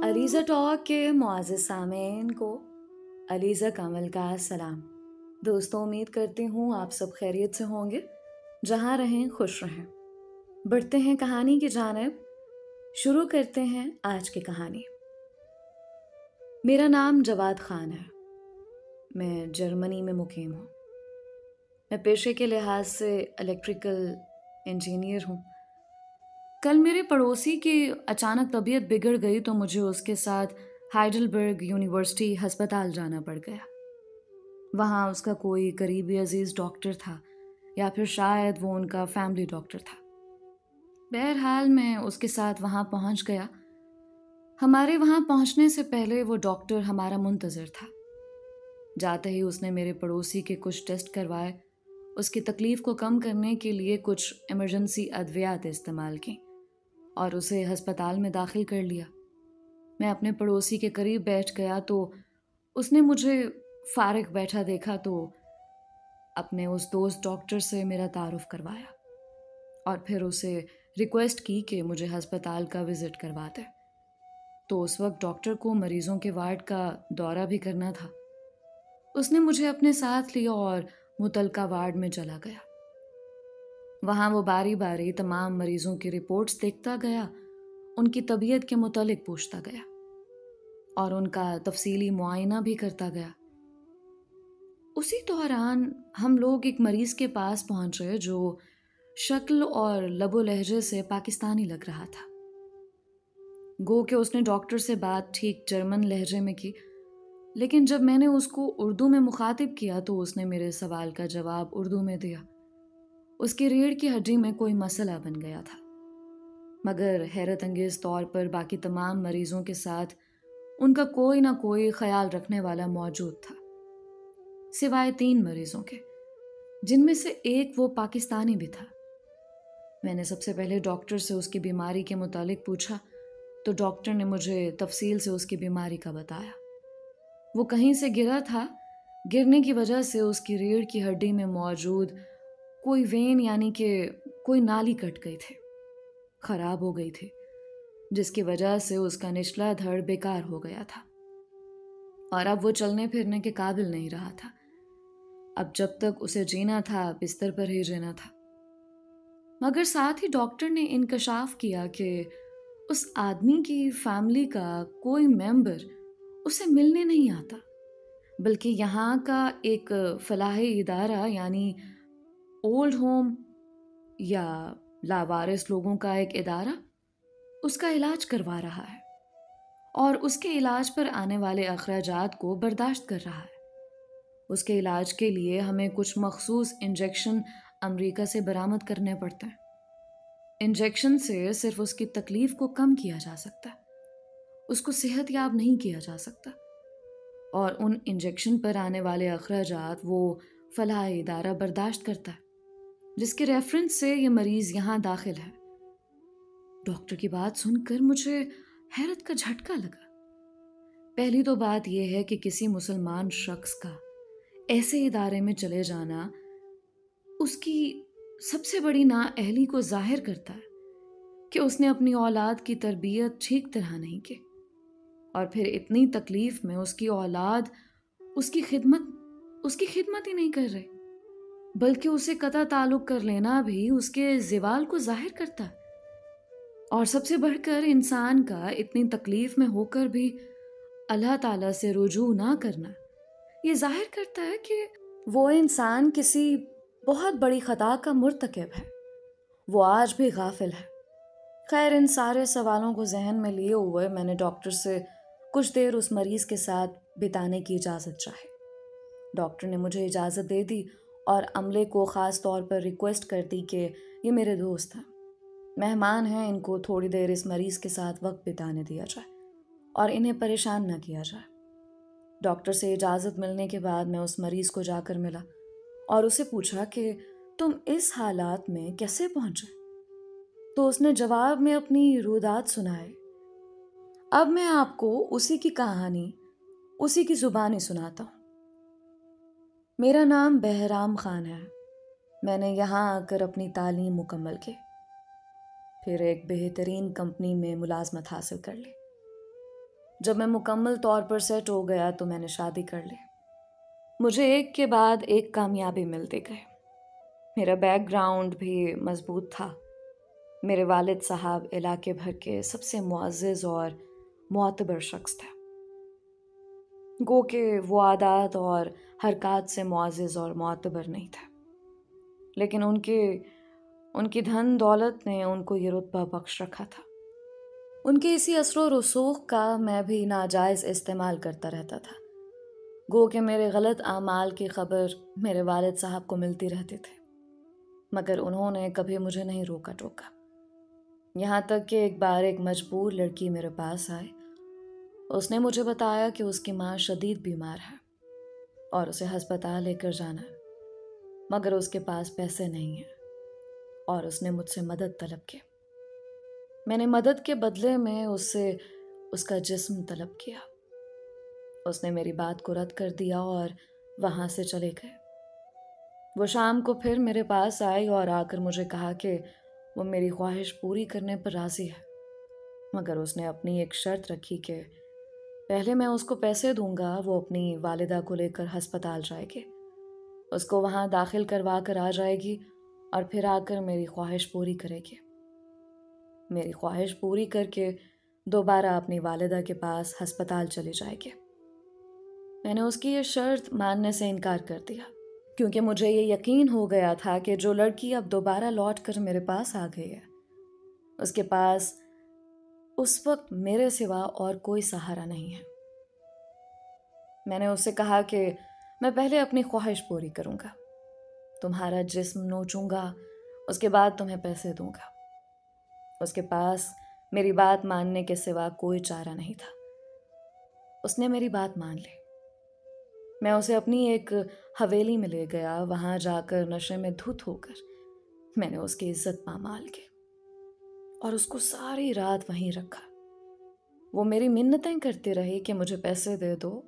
Alizeh talk کے معزز سامعین کو علیزہ کمل کا سلام۔ دوستوں، امید کرتی ہوں آپ سب خیریت سے ہوں گے، جہاں رہیں خوش رہیں۔ بڑھتے ہیں کہانی کی جانب، شروع کرتے ہیں آج کی کہانی۔ میرا نام جواد خان ہے، میں جرمنی میں مقیم ہوں۔ میں پیشے کے لحاظ سے الیکٹریکل انجینئر ہوں۔ کل میرے پڑوسی کی اچانک طبیعت بگڑ گئی تو مجھے اس کے ساتھ ہائیڈلبرگ یونیورسٹی ہسپتال جانا پڑ گیا۔ وہاں اس کا کوئی قریبی عزیز ڈاکٹر تھا، یا پھر شاید وہ ان کا فیملی ڈاکٹر تھا۔ بہرحال میں اس کے ساتھ وہاں پہنچ گیا۔ ہمارے وہاں پہنچنے سے پہلے وہ ڈاکٹر ہمارا منتظر تھا۔ جاتے ہی اس نے میرے پڑوسی کے کچھ ٹیسٹ کروائے، اس کی تکلیف کو کم کرنے کے لیے کچھ ایمرجنسی ادویات استعمال کیں اور اسے ہسپتال میں داخل کر لیا۔ میں اپنے پڑوسی کے قریب بیٹھ گیا تو اس نے مجھے فارغ بیٹھا دیکھا تو اپنے اس دوست ڈاکٹر سے میرا تعارف کروایا اور پھر اسے ریکویسٹ کی کہ مجھے ہسپتال کا وزٹ کروا دے۔ تو اس وقت ڈاکٹر کو مریضوں کے وارڈ کا دورہ بھی کرنا تھا۔ اس نے مجھے اپنے ساتھ لیا اور متعلقہ وارڈ میں چلا گیا۔ وہاں وہ باری باری تمام مریضوں کی رپورٹس دیکھتا گیا، ان کی طبیعت کے متعلق پوچھتا گیا اور ان کا تفصیلی معائنہ بھی کرتا گیا۔ اسی دوران ہم لوگ ایک مریض کے پاس پہنچے جو شکل اور لب و لہجے سے پاکستانی لگ رہا تھا۔ گو کہ اس نے ڈاکٹر سے بات ٹھیک جرمن لہجے میں کی، لیکن جب میں نے اس کو اردو میں مخاطب کیا تو اس نے میرے سوال کا جواب اردو میں دیا۔ اس کی ریڑھ کی ہڈی میں کوئی مسئلہ بن گیا تھا، مگر حیرت انگیز طور پر باقی تمام مریضوں کے ساتھ ان کا کوئی نہ کوئی خیال رکھنے والا موجود تھا، سوائے 3 مریضوں کے، جن میں سے ایک وہ پاکستانی بھی تھا۔ میں نے سب سے پہلے ڈاکٹر سے اس کی بیماری کے متعلق پوچھا تو ڈاکٹر نے مجھے تفصیل سے اس کی بیماری کا بتایا۔ وہ کہیں سے گرا تھا، گرنے کی وجہ سے اس کی ریڑھ کی ہڈی میں موجود کوئی وین یعنی کہ کوئی نالی کٹ گئی تھی، خراب ہو گئی تھی، جس کی وجہ سے اس کا نچلا دھڑ بیکار ہو گیا تھا اور اب وہ چلنے پھرنے کے قابل نہیں رہا تھا۔ اب جب تک اسے جینا تھا بستر پر ہی جینا تھا۔ مگر ساتھ ہی ڈاکٹر نے انکشاف کیا کہ اس آدمی کی فیملی کا کوئی ممبر اسے ملنے نہیں آتا، بلکہ یہاں کا ایک فلاحی ادارہ یعنی اولڈ ہوم یا لاوارث لوگوں کا ایک ادارہ اس کا علاج کروا رہا ہے اور اس کے علاج پر آنے والے اخراجات کو برداشت کر رہا ہے۔ اس کے علاج کے لیے ہمیں کچھ مخصوص انجیکشن امریکہ سے برآمد کرنے پڑتے ہیں۔ انجیکشن سے صرف اس کی تکلیف کو کم کیا جا سکتا ہے، اس کو صحت یاب نہیں کیا جا سکتا، اور ان انجیکشن پر آنے والے اخراجات وہ فلاحی ادارہ برداشت کرتا ہے، جس کے ریفرنس سے یہ مریض یہاں داخل ہے۔ ڈاکٹر کی بات سن کر مجھے حیرت کا جھٹکا لگا۔ پہلی تو بات یہ ہے کہ کسی مسلمان شخص کا ایسے ادارے میں چلے جانا اس کی سب سے بڑی نااہلی کو ظاہر کرتا ہے کہ اس نے اپنی اولاد کی تربیت ٹھیک طرح نہیں کی، اور پھر اتنی تکلیف میں اس کی اولاد اس کی خدمت ہی نہیں کر رہے، بلکہ اسے قطع تعلق کر لینا بھی اس کے زوال کو ظاہر کرتا ہے۔ اور سب سے بڑھ کر انسان کا اتنی تکلیف میں ہو کر بھی اللہ تعالیٰ سے رجوع نہ کرنا یہ ظاہر کرتا ہے کہ وہ انسان کسی بہت بڑی خطا کا مرتکب ہے، وہ آج بھی غافل ہے۔ خیر، ان سارے سوالوں کو ذہن میں لیے ہوئے میں نے ڈاکٹر سے کچھ دیر اس مریض کے ساتھ بتانے کی اجازت چاہی۔ ڈاکٹر نے مجھے اجازت دے دی اور عملے کو خاص طور پر ریکویسٹ کر دی کہ یہ میرے دوست ہیں، مہمان ہیں، ان کو تھوڑی دیر اس مریض کے ساتھ وقت بتانے دیا جائے اور انہیں پریشان نہ کیا جائے۔ ڈاکٹر سے اجازت ملنے کے بعد میں اس مریض کو جا کر ملا اور اسے پوچھا کہ تم اس حالات میں کیسے پہنچے؟ تو اس نے جواب میں اپنی رودات سنائے۔ اب میں آپ کو اسی کی کہانی اسی کی زبانی سناتا ہوں۔ میرا نام بہرام خان ہے۔ میں نے یہاں آ کر اپنی تعلیم مکمل کی، پھر ایک بہترین کمپنی میں ملازمت حاصل کر لی۔ جب میں مکمل طور پر سیٹ ہو گیا تو میں نے شادی کر لی۔ مجھے ایک کے بعد ایک کامیابی ملتی گئی۔ میرا بیک گراؤنڈ بھی مضبوط تھا۔ میرے والد صاحب علاقے بھر کے سب سے معزز اور معتبر شخص تھے، گو کہ وہ عادات اور حرکات سے معزز اور معتبر نہیں تھے، لیکن ان کی دھن دولت نے ان کو یہ رتبہ بخش رکھا تھا۔ ان کے اسی اثر و رسوخ کا میں بھی ناجائز استعمال کرتا رہتا تھا، گو کہ میرے غلط اعمال کی خبر میرے والد صاحب کو ملتی رہتی تھی، مگر انہوں نے کبھی مجھے نہیں روکا ٹوکا۔ یہاں تک کہ ایک بار ایک مجبور لڑکی میرے پاس آئی۔ اس نے مجھے بتایا کہ اس کی ماں شدید بیمار ہے اور اسے ہسپتال لے کر جانا ہے، مگر اس کے پاس پیسے نہیں ہیں، اور اس نے مجھ سے مدد طلب کی۔ میں نے مدد کے بدلے میں اس سے اس کا جسم طلب کیا۔ اس نے میری بات کو رد کر دیا اور وہاں سے چلے گئے۔ وہ شام کو پھر میرے پاس آئی اور آ کر مجھے کہا کہ وہ میری خواہش پوری کرنے پر راضی ہے، مگر اس نے اپنی ایک شرط رکھی کہ پہلے میں اس کو پیسے دوں گا، وہ اپنی والدہ کو لے کر ہسپتال جائے گی، اس کو وہاں داخل کروا کر آ جائے گی اور پھر آ کر میری خواہش پوری کرے گی۔ میری خواہش پوری کر کے دوبارہ اپنی والدہ کے پاس ہسپتال چلی جائے گی۔ میں نے اس کی یہ شرط ماننے سے انکار کر دیا، کیونکہ مجھے یہ یقین ہو گیا تھا کہ جو لڑکی اب دوبارہ لوٹ کر میرے پاس آ گئی ہے، اس کے پاس اس وقت میرے سوا اور کوئی سہارا نہیں ہے۔ میں نے اس سے کہا کہ میں پہلے اپنی خواہش پوری کروں گا، تمہارا جسم نوچوں گا، اس کے بعد تمہیں پیسے دوں گا۔ اس کے پاس میری بات ماننے کے سوا کوئی چارہ نہیں تھا۔ اس نے میری بات مان لی۔ میں اسے اپنی ایک حویلی میں لے گیا۔ وہاں جا کر نشے میں دھت ہو کر میں نے اس کی عزت پامال کی اور اس کو ساری رات وہیں رکھا۔ وہ میری منتیں کرتی رہی کہ مجھے پیسے دے دو،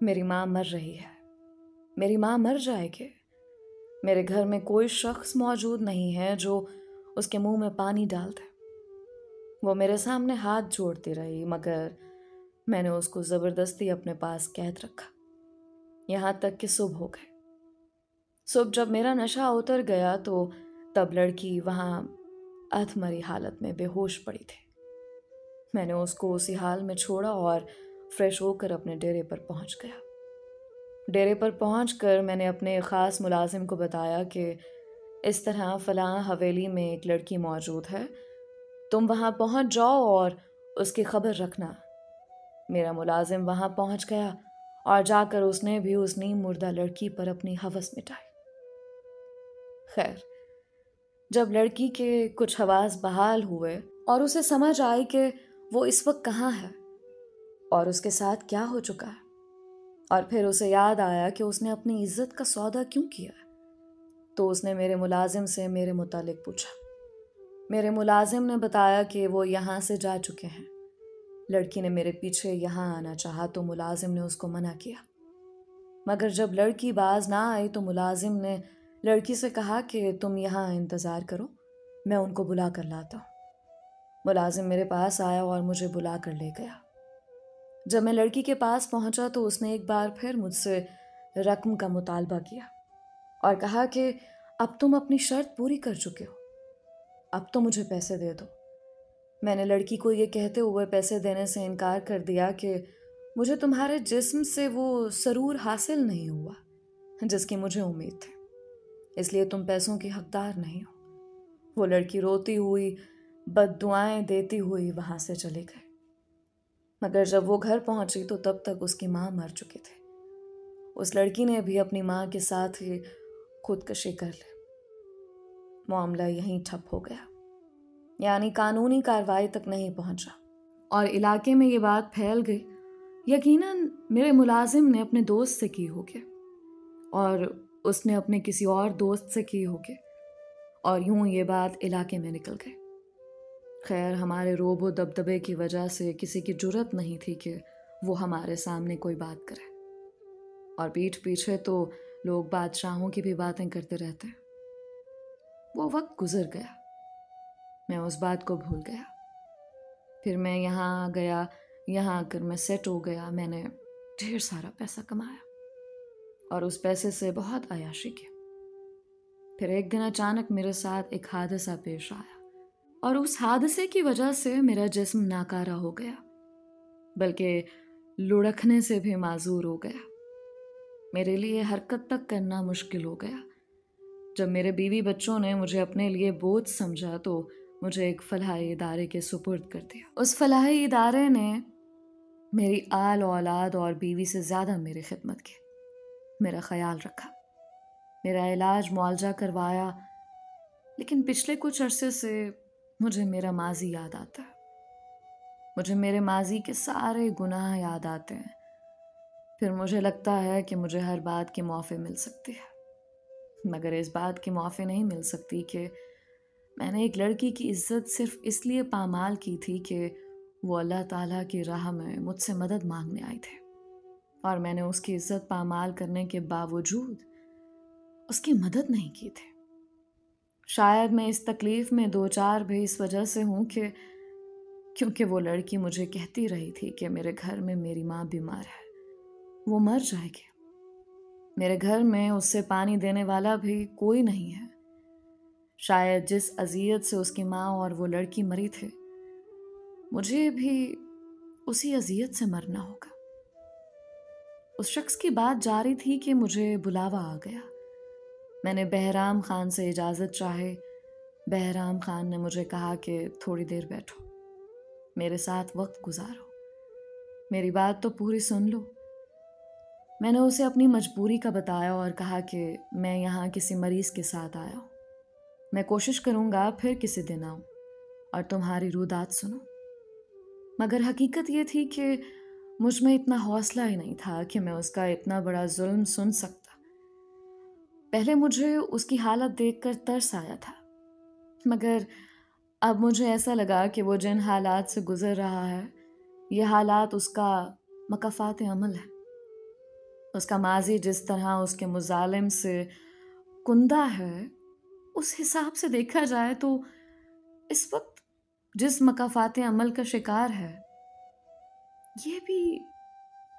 میری ماں مر رہی ہے، میری ماں مر جائے گی، میرے گھر میں کوئی شخص موجود نہیں ہے جو اس کے منہ میں پانی ڈال دے۔ وہ میرے سامنے ہاتھ جوڑتی رہی، مگر میں نے اس کو زبردستی اپنے پاس قید رکھا، یہاں تک کہ صبح ہو گئے۔ صبح جب میرا نشہ اتر گیا تو تب لڑکی وہاں ادھمری حالت میں بے ہوش پڑی تھی۔ میں نے اس کو اسی حال میں چھوڑا اور فریش ہو کر اپنے ڈیرے پر پہنچ گیا۔ ڈیرے پر پہنچ کر میں نے اپنے خاص ملازم کو بتایا کہ اس طرح فلاں حویلی میں ایک لڑکی موجود ہے، تم وہاں پہنچ جاؤ اور اس کی خبر رکھنا۔ میرا ملازم وہاں پہنچ گیا اور جا کر اس نے بھی اس نیم مردہ لڑکی پر اپنی ہوس مٹائی۔ خیر، جب لڑکی کے کچھ حواس بحال ہوئے اور اسے سمجھ آئی کہ وہ اس وقت کہاں ہے اور اس کے ساتھ کیا ہو چکا ہے، اور پھر اسے یاد آیا کہ اس نے اپنی عزت کا سودا کیوں کیا، تو اس نے میرے ملازم سے میرے متعلق پوچھا۔ میرے ملازم نے بتایا کہ وہ یہاں سے جا چکے ہیں۔ لڑکی نے میرے پیچھے یہاں آنا چاہا تو ملازم نے اس کو منع کیا، مگر جب لڑکی باز نہ آئی تو ملازم نے لڑکی سے کہا کہ تم یہاں انتظار کرو، میں ان کو بلا کر لاتا ہوں۔ ملازم میرے پاس آیا اور مجھے بلا کر لے گیا۔ جب میں لڑکی کے پاس پہنچا تو اس نے ایک بار پھر مجھ سے رقم کا مطالبہ کیا اور کہا کہ اب تم اپنی شرط پوری کر چکے ہو، اب تو مجھے پیسے دے دو۔ میں نے لڑکی کو یہ کہتے ہوئے پیسے دینے سے انکار کر دیا کہ مجھے تمہارے جسم سے وہ سرور حاصل نہیں ہوا جس کی مجھے امید تھی، اس لیے تم پیسوں کی حقدار نہیں ہو۔ وہ لڑکی روتی ہوئی بد دعائیں دیتی ہوئی وہاں سے چلی گئی، مگر جب وہ گھر پہنچی تو تب تک اس کی ماں مر چکی تھی۔ اس لڑکی نے بھی اپنی ماں کے ساتھ ہی خودکشی کر لی۔ معاملہ یہیں ٹھپ ہو گیا، یعنی قانونی کارروائی تک نہیں پہنچا اور علاقے میں یہ بات پھیل گئی۔ یقیناً میرے ملازم نے اپنے دوست سے کی ہوگی اور اس نے اپنے کسی اور دوست سے کی ہوگی، اور یوں یہ بات علاقے میں نکل گئی۔ خیر، ہمارے روب و دبدبے کی وجہ سے کسی کی جرت نہیں تھی کہ وہ ہمارے سامنے کوئی بات کرے، اور پیٹھ پیچھے تو لوگ بادشاہوں کی بھی باتیں کرتے رہتے۔ وہ وقت گزر گیا، میں اس بات کو بھول گیا۔ پھر میں یہاں گیا یہاں آ کر میں سیٹ ہو گیا، میں نے ڈھیر سارا پیسہ کمایا اور اس پیسے سے بہت عیاشی کی۔ پھر ایک دن اچانک میرے ساتھ ایک حادثہ پیش آیا اور اس حادثے کی وجہ سے میرا جسم ناکارہ ہو گیا، بلکہ لڑکنے سے بھی معذور ہو گیا۔ میرے لیے حرکت تک کرنا مشکل ہو گیا۔ جب میرے بیوی بچوں نے مجھے اپنے لیے بوجھ سمجھا تو مجھے ایک فلاحی ادارے کے سپرد کر دیا۔ اس فلاحی ادارے نے میری آل اولاد اور بیوی سے زیادہ میری خدمت کی، میرا خیال رکھا، میرا علاج معالجہ کروایا، لیکن پچھلے کچھ عرصے سے مجھے میرا ماضی یاد آتا ہے۔ مجھے میرے ماضی کے سارے گناہ یاد آتے ہیں۔ پھر مجھے لگتا ہے کہ مجھے ہر بات کی معافی مل سکتی ہے، مگر اس بات کی معافی نہیں مل سکتی کہ میں نے ایک لڑکی کی عزت صرف اس لیے پامال کی تھی کہ وہ اللہ تعالیٰ کی راہ میں مجھ سے مدد مانگنے آئی تھی، اور میں نے اس کی عزت پامال کرنے کے باوجود اس کی مدد نہیں کی تھی۔ شاید میں اس تکلیف میں دو چار بھی اس وجہ سے ہوں کہ کیونکہ وہ لڑکی مجھے کہتی رہی تھی کہ میرے گھر میں میری ماں بیمار ہے، وہ مر جائے گی، میرے گھر میں اس سے پانی دینے والا بھی کوئی نہیں ہے۔ شاید جس اذیت سے اس کی ماں اور وہ لڑکی مری تھے، مجھے بھی اسی اذیت سے مرنا ہوگا۔ اس شخص کی بات جاری تھی کہ مجھے بلاوا آ گیا۔ میں نے بہرام خان سے اجازت چاہی۔ بہرام خان نے مجھے کہا کہ تھوڑی دیر بیٹھو، میرے ساتھ وقت گزارو، میری بات تو پوری سن لو۔ میں نے اسے اپنی مجبوری کا بتایا اور کہا کہ میں یہاں کسی مریض کے ساتھ آیا ہوں، میں کوشش کروں گا پھر کسی دن آؤں اور تمہاری رودات سنوں۔ مگر حقیقت یہ تھی کہ مجھ میں اتنا حوصلہ ہی نہیں تھا کہ میں اس کا اتنا بڑا ظلم سن سکتا۔ پہلے مجھے اس کی حالت دیکھ کر ترس آیا تھا، مگر اب مجھے ایسا لگا کہ وہ جن حالات سے گزر رہا ہے، یہ حالات اس کا مکافات عمل ہے۔ اس کا ماضی جس طرح اس کے مظالم سے کندہ ہے، اس حساب سے دیکھا جائے تو اس وقت جس مکافات عمل کا شکار ہے،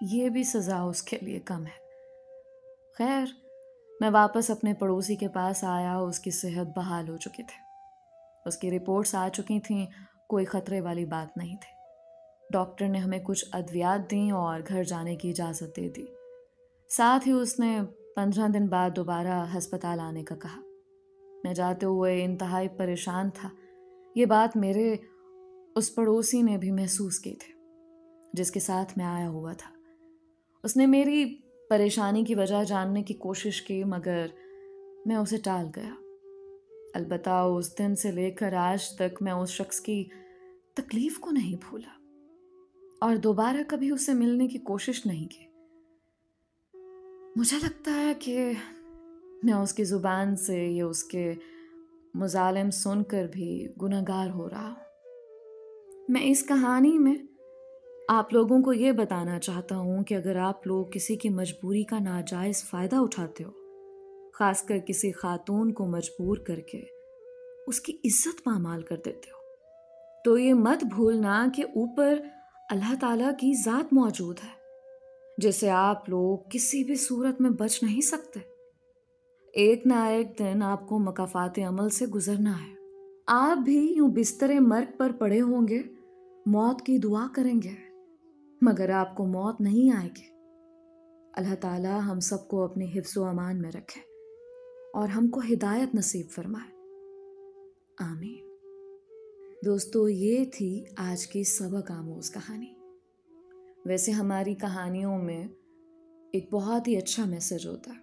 یہ بھی سزا اس کے لیے کم ہے۔ خیر، میں واپس اپنے پڑوسی کے پاس آیا۔ اس کی صحت بحال ہو چکی تھی، اس کی رپورٹس آ چکی تھیں، کوئی خطرے والی بات نہیں تھی۔ ڈاکٹر نے ہمیں کچھ ادویات دیں اور گھر جانے کی اجازت دے دی۔ ساتھ ہی اس نے 15 دن بعد دوبارہ ہسپتال آنے کا کہا۔ میں جاتے ہوئے انتہائی پریشان تھا۔ یہ بات میرے اس پڑوسی نے بھی محسوس کی تھی جس کے ساتھ میں آیا ہوا تھا۔ اس نے میری پریشانی کی وجہ جاننے کی کوشش کی، مگر میں اسے ٹال گیا۔ البتہ اس دن سے لے کر آج تک میں اس شخص کی تکلیف کو نہیں بھولا اور دوبارہ کبھی اسے ملنے کی کوشش نہیں کی۔ مجھے لگتا ہے کہ میں اس کی زبان سے یہ اس کے مظالم سن کر بھی گنہگار ہو رہا ہوں۔ میں اس کہانی میں آپ لوگوں کو یہ بتانا چاہتا ہوں کہ اگر آپ لوگ کسی کی مجبوری کا ناجائز فائدہ اٹھاتے ہو، خاص کر کسی خاتون کو مجبور کر کے اس کی عزت پامال کر دیتے ہو، تو یہ مت بھولنا کہ اوپر اللہ تعالیٰ کی ذات موجود ہے جسے آپ لوگ کسی بھی صورت میں بچ نہیں سکتے۔ ایک نہ ایک دن آپ کو مکافات عمل سے گزرنا ہے۔ آپ بھی یوں بستر مرگ پر پڑے ہوں گے، موت کی دعا کریں گے، مگر آپ کو موت نہیں آئے گی۔ اللہ تعالیٰ ہم سب کو اپنے حفظ و امان میں رکھے اور ہم کو ہدایت نصیب فرمائے، آمین۔ دوستو، یہ تھی آج کی سبق آموز کہانی۔ ویسے ہماری کہانیوں میں ایک بہت ہی اچھا میسج ہوتا ہے،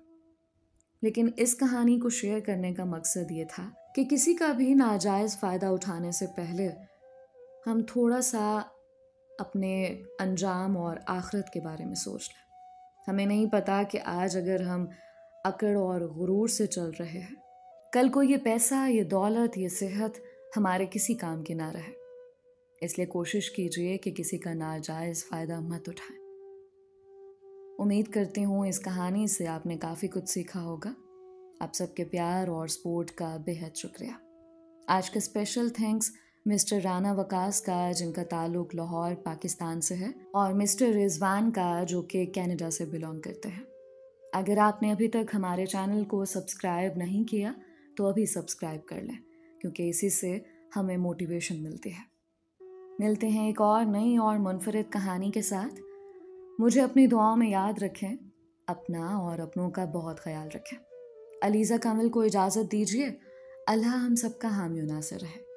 لیکن اس کہانی کو شیئر کرنے کا مقصد یہ تھا کہ کسی کا بھی ناجائز فائدہ اٹھانے سے پہلے ہم تھوڑا سا اپنے انجام اور آخرت کے بارے میں سوچ لیں۔ ہمیں نہیں پتا کہ آج اگر ہم اکڑ اور غرور سے چل رہے ہیں، کل کو یہ پیسہ، یہ دولت، یہ صحت ہمارے کسی کام کی نہ رہے۔ اس لیے کوشش کیجئے کہ کسی کا ناجائز فائدہ مت اٹھائیں۔ امید کرتی ہوں اس کہانی سے آپ نے کافی کچھ سیکھا ہوگا۔ آپ سب کے پیار اور سپورٹ کا بے حد شکریہ۔ آج کا اسپیشل تھینکس مسٹر رانا وقاص کا جن کا تعلق لاہور پاکستان سے ہے، اور مسٹر رضوان کا جو کہ کینیڈا سے بلانگ کرتے ہیں۔ اگر آپ نے ابھی تک ہمارے چینل کو سبسکرائب نہیں کیا تو ابھی سبسکرائب کر لیں، کیونکہ اسی سے ہمیں موٹیویشن ملتی ہے۔ ملتے ہیں ایک اور نئی اور منفرد کہانی کے ساتھ۔ مجھے اپنی دعاؤں میں یاد رکھیں، اپنا اور اپنوں کا بہت خیال رکھیں۔ علیزہ کمل کو اجازت دیجیے۔ اللہ ہم سب کا حامی و ناصر رہے۔